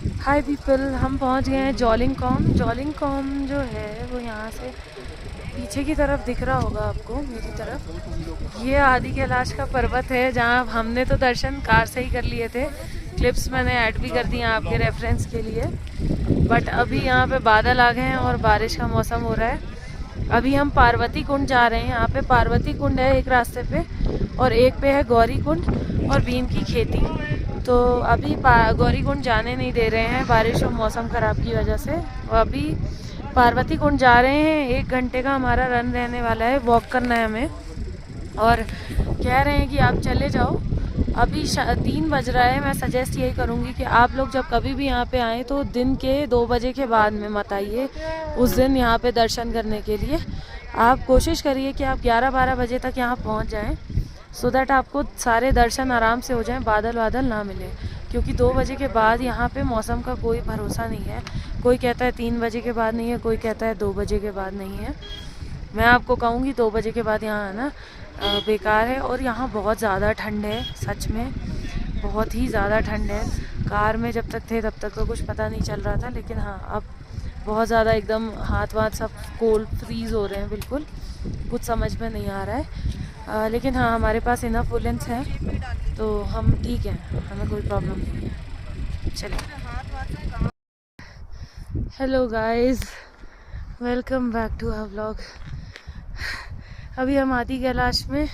हाय people, हम पहुंच गए हैं जॉलिंगकॉम। जॉलिंगकॉम जो है वो यहाँ से पीछे की तरफ दिख रहा होगा आपको, मेरी तरफ। ये आदि कैलाश का पर्वत है जहाँ हमने तो दर्शन कार से ही कर लिए थे। क्लिप्स मैंने ऐड भी कर दी हैं आपके रेफरेंस के लिए। बट अभी यहाँ पे बादल आ गए हैं और बारिश का मौसम हो रहा है। अभी हम पार्वती कुंड जा रहे हैं। यहाँ पे पार्वती कुंड है एक रास्ते पे, और एक पे है गौरी कुंड और बीन की खेती। तो अभी गौरी कुंड जाने नहीं दे रहे हैं बारिश और मौसम ख़राब की वजह से। और अभी पार्वती कुंड जा रहे हैं। 1 घंटे का हमारा रन रहने वाला है, वॉक करना है हमें। और कह रहे हैं कि आप चले जाओ। अभी 3 बज रहा है। मैं सजेस्ट यही करूँगी कि आप लोग जब कभी भी यहाँ पे आएँ तो दिन के 2 बजे के बाद में मत आइए। उस दिन यहाँ पे दर्शन करने के लिए आप कोशिश करिए कि आप 11-12 बजे तक यहाँ पहुँच जाएँ, सो दैट आपको सारे दर्शन आराम से हो जाएं, बादल वादल ना मिले। क्योंकि 2 बजे के बाद यहाँ पे मौसम का कोई भरोसा नहीं है। कोई कहता है 3 बजे के बाद नहीं है, कोई कहता है 2 बजे के बाद नहीं है। मैं आपको कहूँगी 2 बजे के बाद यहाँ आना बेकार है। और यहाँ बहुत ज़्यादा ठंड है, सच में बहुत ही ज़्यादा ठंड है। कार में जब तक थे तब तक तो कुछ पता नहीं चल रहा था, लेकिन हाँ अब बहुत ज़्यादा एकदम हाथ वाथ सब कोल्ड फ्रीज़ हो रहे हैं बिल्कुल। कुछ समझ में नहीं आ रहा है। लेकिन हाँ हमारे पास इनफ वुलेंस है तो हम ठीक हैं, हमें कोई प्रॉब्लम नहीं है। चलिए, hello guys, welcome back to our vlog. अभी हम आदि कैलाश में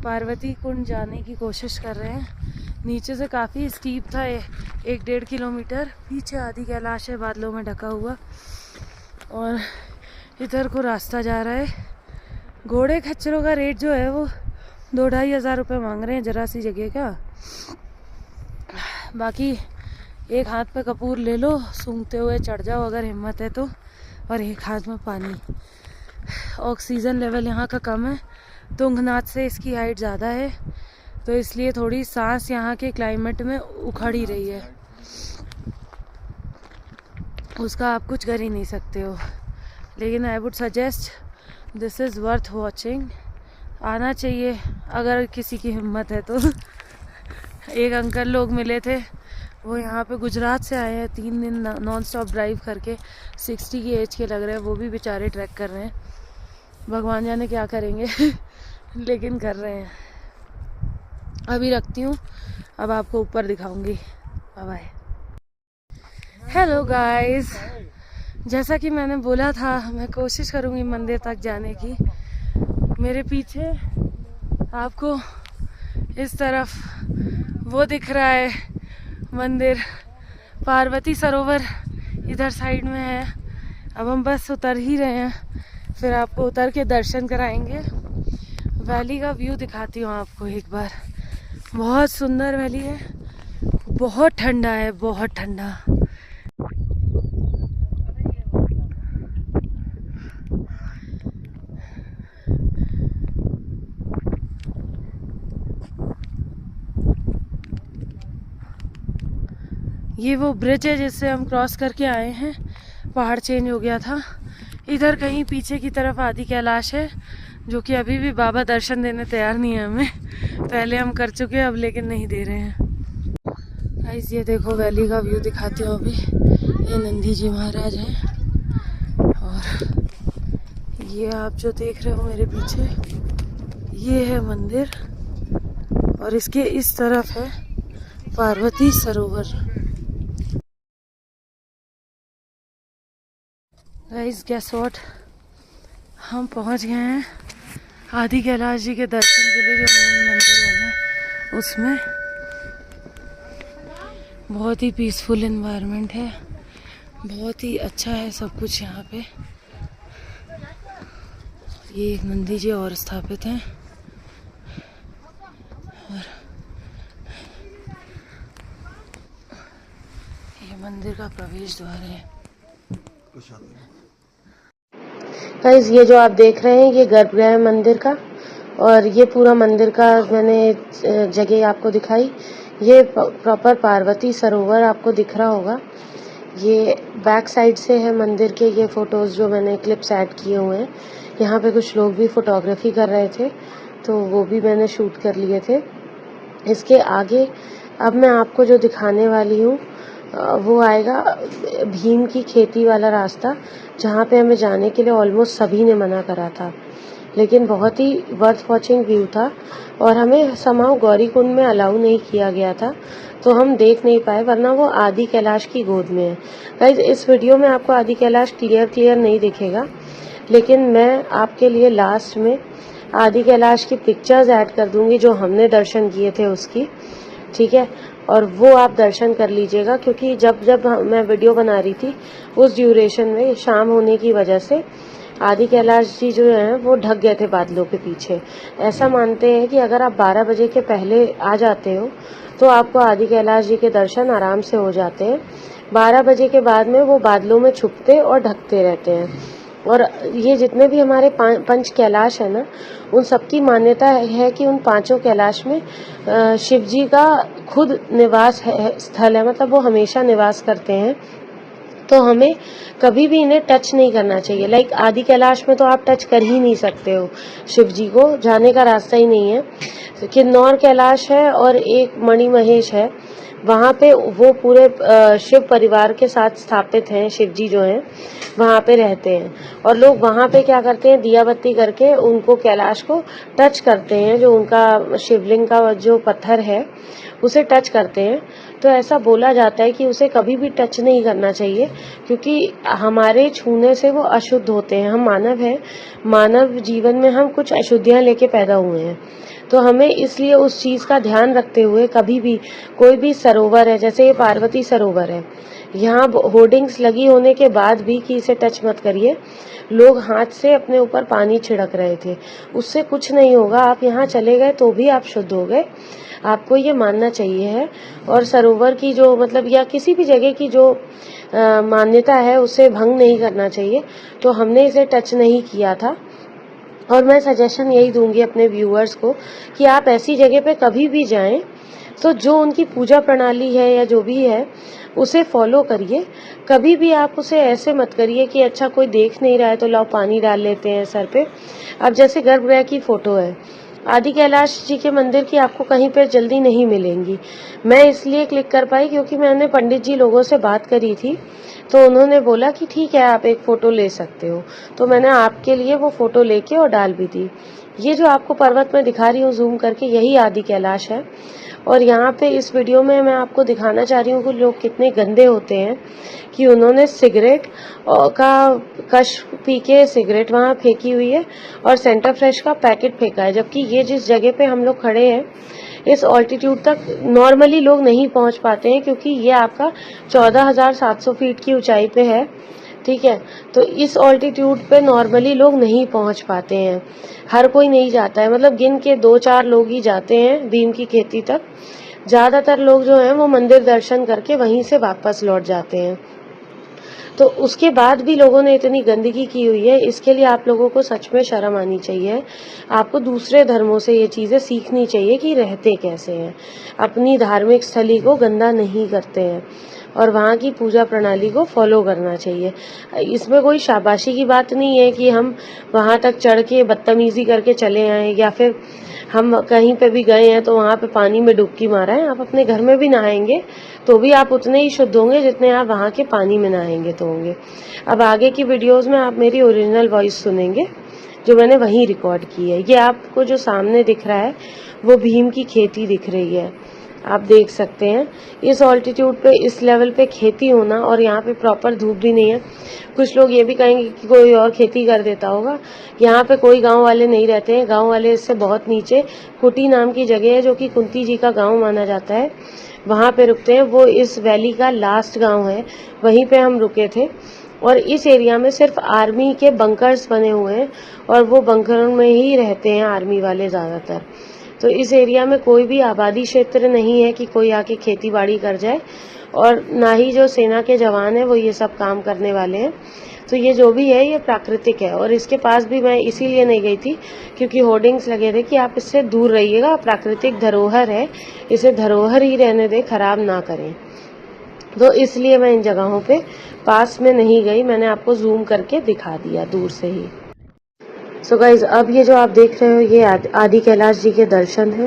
पार्वती कुंड जाने की कोशिश कर रहे हैं। नीचे से काफ़ी स्टीप था, 1-1.5 किलोमीटर। पीछे आदि कैलाश है बादलों में ढका हुआ, और इधर को रास्ता जा रहा है। घोड़े खच्चरों का रेट जो है वो 2-2.5 हज़ार रुपये मांग रहे हैं जरा सी जगह का। बाकी एक हाथ पे कपूर ले लो, सूंघते हुए चढ़ जाओ अगर हिम्मत है तो, और एक हाथ में पानी। ऑक्सीजन लेवल यहाँ का कम है, तुंगनाथ से इसकी हाइट ज़्यादा है, तो इसलिए थोड़ी सांस यहाँ के क्लाइमेट में उखड़ ही रही है। उसका आप कुछ कर ही नहीं सकते हो। लेकिन I would suggest this is worth watching. आना चाहिए अगर किसी की हिम्मत है तो। एक अंकल लोग मिले थे, वो यहाँ पे गुजरात से आए हैं, 3 दिन नॉन स्टॉप ड्राइव करके। 60 की एज के लग रहे हैं, वो भी बेचारे ट्रैक कर रहे हैं। भगवान जाने क्या करेंगे लेकिन कर रहे हैं। अभी रखती हूँ, अब आपको ऊपर दिखाऊंगी। Bye bye. हेलो गाइस, जैसा कि मैंने बोला था मैं कोशिश करूँगी मंदिर तक जाने की। मेरे पीछे आपको इस तरफ वो दिख रहा है मंदिर, पार्वती सरोवर इधर साइड में है। अब हम बस उतर ही रहे हैं, फिर आपको उतर के दर्शन कराएंगे। वैली का व्यू दिखाती हूँ आपको एक बार। बहुत सुंदर वैली है, बहुत ठंडा है, बहुत ठंडा। ये वो ब्रिज है जिससे हम क्रॉस करके आए हैं। पहाड़ चेंज हो गया था। इधर कहीं पीछे की तरफ आदि कैलाश है, जो कि अभी भी बाबा दर्शन देने तैयार नहीं है हमें। पहले हम कर चुके हैं अब, लेकिन नहीं दे रहे हैं। गाइस ये देखो वैली का व्यू दिखाती हूँ अभी। ये नंदी जी महाराज हैं, और ये आप जो देख रहे हो मेरे पीछे, ये है मंदिर, और इसके इस तरफ है पार्वती सरोवर। गाइस गेस व्हाट, हम पहुंच गए हैं आदि कैलाश जी के दर्शन के लिए, जो मेन मंदिर बना उसमें। बहुत ही पीसफुल एनवायरनमेंट है, बहुत ही अच्छा है सब कुछ यहाँ पे। ये एक नंदी जी और स्थापित हैं, और ये मंदिर का प्रवेश द्वार है। गाइस ये जो आप देख रहे हैं ये गर्भगृह है मंदिर का, और ये पूरा मंदिर का मैंने जगह आपको दिखाई। ये प्रॉपर पार्वती सरोवर आपको दिख रहा होगा। ये बैक साइड से है मंदिर के ये फोटोज़ जो मैंने क्लिप्स ऐड किए हुए हैं। यहाँ पे कुछ लोग भी फोटोग्राफी कर रहे थे, तो वो भी मैंने शूट कर लिए थे। इसके आगे अब मैं आपको जो दिखाने वाली हूँ वो आएगा भीम की खेती वाला रास्ता, जहाँ पे हमें जाने के लिए ऑलमोस्ट सभी ने मना करा था, लेकिन बहुत ही वर्थ वॉचिंग व्यू था और हमें समाव गौरी कुंड में अलाउ नहीं किया गया था, तो हम देख नहीं पाए, वरना वो आदि कैलाश की गोद में है। गाइस, इस वीडियो में आपको आदि कैलाश क्लियर नहीं दिखेगा, लेकिन मैं आपके लिए लास्ट में आदि कैलाश की पिक्चर्स ऐड कर दूंगी जो हमने दर्शन किए थे उसकी, ठीक है, और वो आप दर्शन कर लीजिएगा, क्योंकि जब मैं वीडियो बना रही थी उस ड्यूरेशन में शाम होने की वजह से आदि कैलाश जी जो हैं वो ढक गए थे बादलों के पीछे। ऐसा मानते हैं कि अगर आप 12 बजे के पहले आ जाते हो तो आपको आदि कैलाश जी के दर्शन आराम से हो जाते हैं। 12 बजे के बाद में वो बादलों में छुपते और ढकते रहते हैं। और ये जितने भी हमारे पंच कैलाश है ना, उन सबकी मान्यता है कि उन पांचों कैलाश में शिव जी का खुद निवास स्थल है, मतलब वो हमेशा निवास करते हैं, तो हमें कभी भी इन्हें टच नहीं करना चाहिए। लाइक आदि कैलाश में तो आप टच कर ही नहीं सकते हो शिव जी को, जाने का रास्ता ही नहीं है। किन्नौर कैलाश है और एक मणि महेश है, वहाँ पे वो पूरे शिव परिवार के साथ स्थापित हैं, शिव जी जो हैं वहाँ पे रहते हैं, और लोग वहाँ पे क्या करते हैं, दिया बत्ती करके उनको कैलाश को टच करते हैं, जो उनका शिवलिंग का जो पत्थर है उसे टच करते हैं। तो ऐसा बोला जाता है कि उसे कभी भी टच नहीं करना चाहिए, क्योंकि हमारे छूने से वो अशुद्ध होते हैं। हम मानव हैं, मानव जीवन में हम कुछ अशुद्धियां लेके पैदा हुए हैं, तो हमें इसलिए उस चीज का ध्यान रखते हुए कभी भी कोई भी सरोवर है, जैसे ये पार्वती सरोवर है, यहाँ होर्डिंग्स लगी होने के बाद भी कि इसे टच मत करिए, लोग हाथ से अपने ऊपर पानी छिड़क रहे थे। उससे कुछ नहीं होगा, आप यहाँ चले गए तो भी आप शुद्ध हो गए, आपको ये मानना चाहिए है। और सरोवर की जो मतलब या किसी भी जगह की जो मान्यता है उसे भंग नहीं करना चाहिए, तो हमने इसे टच नहीं किया था। और मैं सजेशन यही दूंगी अपने व्यूअर्स को कि आप ऐसी जगह पे कभी भी जाएं तो जो उनकी पूजा प्रणाली है या जो भी है उसे फॉलो करिए। कभी भी आप उसे ऐसे मत करिए कि अच्छा कोई देख नहीं रहा है तो लाओ पानी डाल लेते हैं सर पे। अब जैसे गर्भगृह की फोटो है, आदि कैलाश जी के मंदिर की आपको कहीं पर जल्दी नहीं मिलेंगी। मैं इसलिए क्लिक कर पाई क्योंकि मैंने पंडित जी लोगों से बात करी थी, तो उन्होंने बोला कि ठीक है आप एक फ़ोटो ले सकते हो, तो मैंने आपके लिए वो फ़ोटो लेके और डाल भी दी। ये जो आपको पर्वत में दिखा रही हूँ जूम करके, यही आदि कैलाश है। और यहाँ पे इस वीडियो में मैं आपको दिखाना चाह रही हूँ कि लोग कितने गंदे होते हैं कि उन्होंने सिगरेट का कश पी के सिगरेट वहाँ फेंकी हुई है और सेंटर फ्रेश का पैकेट फेंका है, जबकि ये जिस जगह पे हम लोग खड़े हैं इस ऑल्टीट्यूड तक नॉर्मली लोग नहीं पहुंच पाते हैं, क्योंकि ये आपका 14,700 फीट की ऊंचाई पे है, ठीक है। तो इस ऑल्टीट्यूड पे नॉर्मली लोग नहीं पहुंच पाते हैं, हर कोई नहीं जाता है, मतलब गिन के 2-4 लोग ही जाते हैं भीम की खेती तक। ज्यादातर लोग जो हैं वो मंदिर दर्शन करके वहीं से वापस लौट जाते हैं। तो उसके बाद भी लोगों ने इतनी गंदगी की हुई है, इसके लिए आप लोगों को सच में शर्म आनी चाहिए। आपको दूसरे धर्मों से ये चीजें सीखनी चाहिए कि रहते कैसे हैं, अपनी धार्मिक स्थली को गंदा नहीं करते हैं और वहाँ की पूजा प्रणाली को फॉलो करना चाहिए। इसमें कोई शाबाशी की बात नहीं है कि हम वहाँ तक चढ़ के बदतमीजी करके चले आए, या फिर हम कहीं पे भी गए हैं तो वहाँ पे पानी में डुबकी मारा है। आप अपने घर में भी नहाएंगे तो भी आप उतने ही शुद्ध होंगे जितने आप वहाँ के पानी में नहाएंगे तो होंगे। अब आगे की वीडियोस में आप मेरी ओरिजिनल वॉइस सुनेंगे जो मैंने वहीं रिकॉर्ड की है। ये आपको जो सामने दिख रहा है वो भीम की खेती दिख रही है, आप देख सकते हैं। इस ऑल्टीट्यूड पे, इस लेवल पे खेती होना, और यहाँ पे प्रॉपर धूप भी नहीं है। कुछ लोग ये भी कहेंगे कि कोई और खेती कर देता होगा, यहाँ पे कोई गांव वाले नहीं रहते हैं। गांव वाले इससे बहुत नीचे कुटी नाम की जगह है जो कि कुंती जी का गांव माना जाता है, वहां पे रुकते हैं। वो इस वैली का लास्ट गांव है, वहीं पे हम रुके थे। और इस एरिया में सिर्फ आर्मी के बंकर्स बने हुए हैं और वो बंकरों में ही रहते हैं आर्मी वाले ज्यादातर। तो इस एरिया में कोई भी आबादी क्षेत्र नहीं है कि कोई आके खेती बाड़ी कर जाए, और ना ही जो सेना के जवान है वो ये सब काम करने वाले हैं। तो ये जो भी है ये प्राकृतिक है, और इसके पास भी मैं इसीलिए नहीं गई थी क्योंकि होर्डिंग्स लगे थे कि आप इससे दूर रहिएगा, प्राकृतिक धरोहर है, इसे धरोहर ही रहने दें, खराब ना करें। तो इसलिए मैं इन जगहों पे पास में नहीं गई, मैंने आपको जूम करके दिखा दिया दूर से ही। सो गाइज अब ये जो आप देख रहे हो ये आदि कैलाश जी के दर्शन है।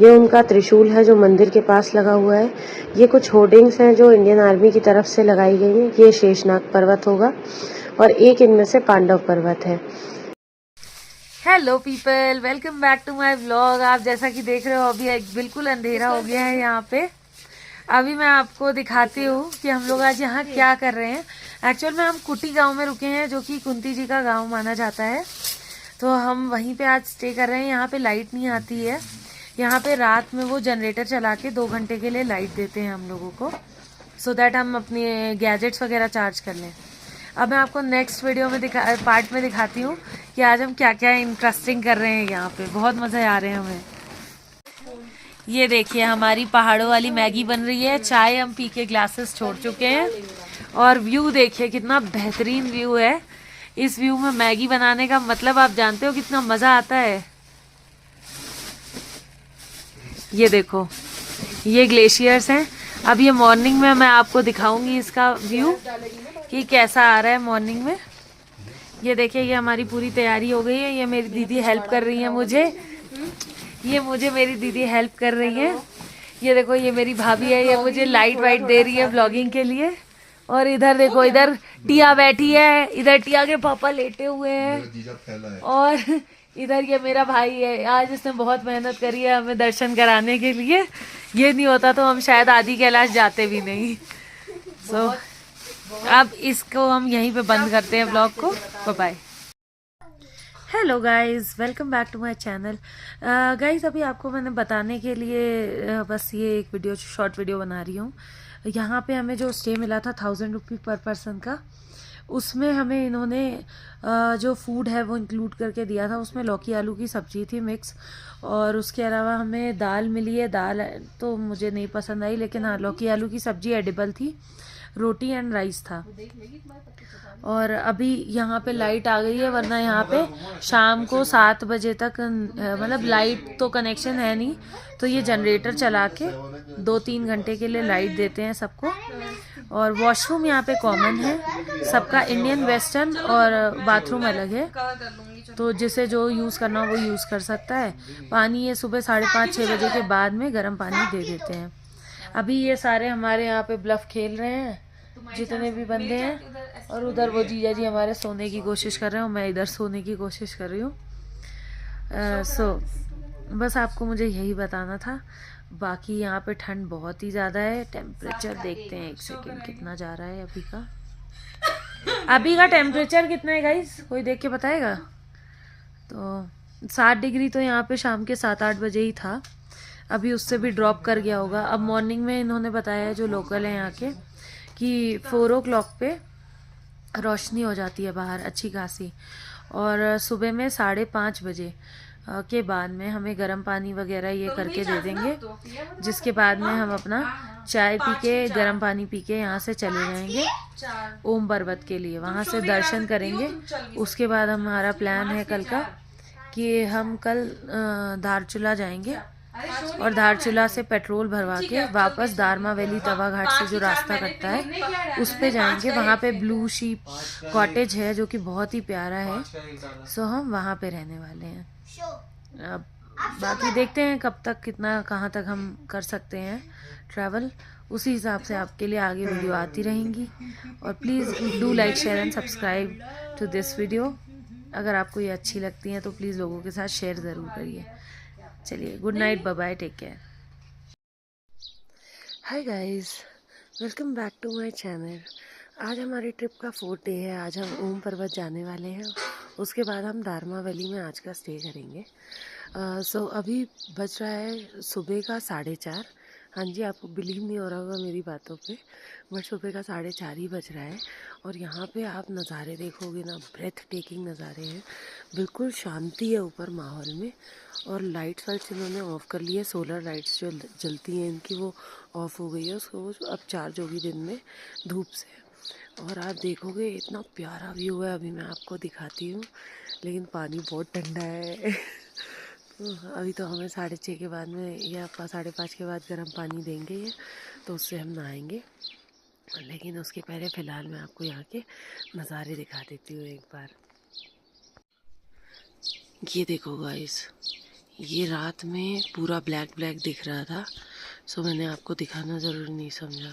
ये उनका त्रिशूल है जो मंदिर के पास लगा हुआ है। ये कुछ होर्डिंग्स हैं जो इंडियन आर्मी की तरफ से लगाई गई हैं। ये शेषनाग पर्वत होगा और एक इनमें से पांडव पर्वत है। Hello people, welcome back to my vlog. आप जैसा कि देख रहे हो अभी बिल्कुल अंधेरा हो गया है यहाँ पे। अभी मैं आपको दिखाती हूँ कि हम लोग आज यहाँ क्या कर रहे हैं। एक्चुअल में हम कुटी गांव में रुके हैं जो कि कुंती जी का गांव माना जाता है, तो हम वहीं पे आज स्टे कर रहे हैं। यहाँ पे लाइट नहीं आती है। यहाँ पे रात में वो जनरेटर चला के 2 घंटे के लिए लाइट देते हैं हम लोगों को, सो दैट हम अपने गैजेट्स वगैरह चार्ज कर लें। अब मैं आपको नेक्स्ट वीडियो में पार्ट में दिखाती हूँ कि आज हम क्या क्या इंटरेस्टिंग कर रहे हैं। यहाँ पे बहुत मज़े आ रहे हैं हमें। ये देखिए हमारी पहाड़ों वाली मैगी बन रही है। चाय हम पी के ग्लासेस छोड़ चुके हैं और व्यू देखिए कितना बेहतरीन व्यू है। इस व्यू में मैगी बनाने का मतलब आप जानते हो कितना मज़ा आता है। ये देखो ये ग्लेशियर्स हैं। अब ये मॉर्निंग में मैं आपको दिखाऊंगी इसका व्यू कि कैसा आ रहा है मॉर्निंग में। ये देखिए ये हमारी पूरी तैयारी हो गई है। ये मेरी दीदी हेल्प कर रही है मुझे। मेरी दीदी हेल्प कर रही है। ये देखो ये मेरी भाभी है, ये मुझे लाइट वाइट दे रही है ब्लॉगिंग के लिए। और इधर देखो इधर टिया बैठी है, इधर टिया के पापा लेटे हुए हैं और इधर ये मेरा भाई है। आज इसने बहुत मेहनत करी है हमें दर्शन कराने के लिए। ये नहीं होता तो हम शायद आदि कैलाश जाते भी नहीं। सो अब इसको हम यहीं पे बंद करते हैं ब्लॉग को। Bye bye. Hello guys, welcome back to my channel. Guys अभी आपको मैंने बताने के लिए बस ये एक वीडियो शॉर्ट वीडियो बना रही हूँ। यहाँ पे हमें जो स्टे मिला था 1000 रुपी पर पर्सन का, उसमें हमें इन्होंने जो फूड है वो इंक्लूड करके दिया था। उसमें लौकी आलू की सब्जी थी मिक्स, और उसके अलावा हमें दाल मिली है। दाल तो मुझे नहीं पसंद आई, लेकिन हाँ लौकी आलू की सब्जी एडिबल थी। रोटी एंड राइस था। और अभी यहाँ पे लाइट आ गई है, वरना यहाँ पे शाम को 7 बजे तक मतलब लाइट तो कनेक्शन है नहीं, तो ये जनरेटर चला के 2-3 घंटे के लिए लाइट देते हैं सबको। और वॉशरूम यहाँ पे कॉमन है सबका, इंडियन वेस्टर्न, और बाथरूम अलग है, तो जिसे जो यूज़ करना हो वो यूज़ कर सकता है। पानी ये सुबह 5:30-6 बजे के बाद में गर्म पानी दे देते हैं। अभी ये सारे हमारे यहाँ पे ब्लफ खेल रहे हैं जितने भी बंदे हैं, और उधर वो जीजा जी हमारे सोने की कोशिश कर रहे हैं और मैं इधर सोने की कोशिश कर रही हूँ। सो बस आपको मुझे यही बताना था। बाकी यहाँ पे ठंड बहुत ही ज़्यादा है। टेम्परेचर देखते हैं एक सेकेंड कितना जा रहा है अभी का टेम्परेचर कितना है गाइस, कोई देख के बताएगा? तो 7 डिग्री तो यहाँ पे शाम के 7-8 बजे ही था। अभी उससे भी ड्रॉप कर गया होगा। अब मॉर्निंग में इन्होंने बताया है जो लोकल है यहाँ के कि 4 o'clock पे रोशनी हो जाती है बाहर अच्छी खासी, और सुबह में 5:30 बजे के बाद में हमें गर्म पानी वगैरह ये करके दे देंगे, जिसके बाद में हम अपना चाय पी के गर्म पानी पी के यहाँ से चले जाएंगे ओम पर्वत के लिए। वहाँ से दर्शन करेंगे। उसके बाद हमारा प्लान है कल का कि हम कल धारचूला जाएंगे और धारचूला से पेट्रोल भरवा के वापस दारमा वैली तवा घाट से जो रास्ता कटता है उस पे जाएंगे। वहाँ पे ब्लू शीप कॉटेज है जो कि बहुत ही प्यारा है। सो हम वहाँ पे रहने वाले हैं। अब बाकी देखते हैं कब तक कितना कहाँ तक हम कर सकते हैं ट्रैवल, उसी हिसाब से आपके लिए आगे वीडियो आती रहेंगी। और please do like share and subscribe to this video. अगर आपको ये अच्छी लगती हैं तो प्लीज़ लोगों के साथ शेयर ज़रूर करिए। चलिए good night, bye bye, take care. Hi guys, welcome back to my channel. आज हमारी ट्रिप का 4th डे है। आज हम ओम पर्वत जाने वाले हैं। उसके बाद हम दारमा वैली में आज का स्टे करेंगे। सो अभी बज रहा है सुबह का 4:30। हाँ जी, आपको बिलीव नहीं हो रहा होगा मेरी बातों पे, बट सुबह का 4:30 ही बज रहा है। और यहाँ पे आप नज़ारे देखोगे ना, ब्रेथ टेकिंग नज़ारे हैं। बिल्कुल शांति है ऊपर माहौल में। और लाइट्स वाइट्स इन्होंने ऑफ़ कर ली है। सोलर लाइट्स जो जलती हैं इनकी वो ऑफ़ हो गई है। उसको अब चार्ज होगी दिन में धूप से। और आप देखोगे इतना प्यारा व्यू है। अभी मैं आपको दिखाती हूँ, लेकिन पानी बहुत ठंडा है। अभी तो हमें 6:30 के बाद में या 5:30 के बाद गर्म पानी देंगे ये, तो उससे हम नहाएंगे। लेकिन उसके पहले फ़िलहाल मैं आपको यहाँ के नज़ारे दिखा देती हूँ एक बार। ये देखो गाइस, ये रात में पूरा ब्लैक ब्लैक दिख रहा था, सो मैंने आपको दिखाना ज़रूरी नहीं समझा।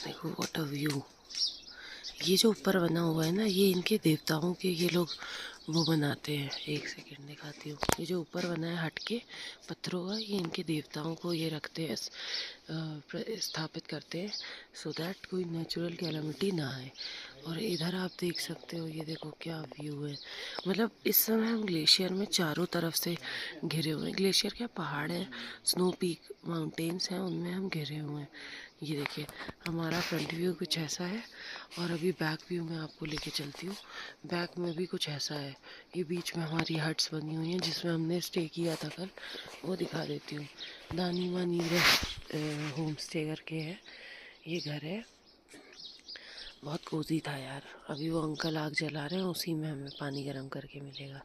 देखो व्हाट अ व्यू। ये जो ऊपर बना हुआ है ना, ये इनके देवताओं के ये लोग वो बनाते हैं। एक सेकंड दिखाती हूँ। ये जो ऊपर बना है हट के पत्थरों का, ये इनके देवताओं को ये रखते हैं, स्थापित करते हैं, सो दैट कोई नेचुरल कैलामिटी ना आए। और इधर आप देख सकते हो, ये देखो क्या व्यू है। मतलब इस समय हम ग्लेशियर में चारों तरफ से घिरे हुए हैं। ग्लेशियर क्या, पहाड़ है, स्नो पीक माउंटेन्स हैं, उनमें हम घिरे हुए हैं। ये देखिए हमारा फ्रंट व्यू कुछ ऐसा है, और अभी बैक व्यू में आपको लेके चलती हूँ। बैक में भी कुछ ऐसा है। ये बीच में हमारी हट्स बनी हुई हैं जिसमें हमने स्टे किया था कल, वो दिखा देती हूँ। दानी वानी रेस्ट होम स्टे करके है, ये घर है। बहुत कोजी था यार। अभी वो अंकल आग जला रहे हैं, उसी में हमें पानी गर्म करके मिलेगा।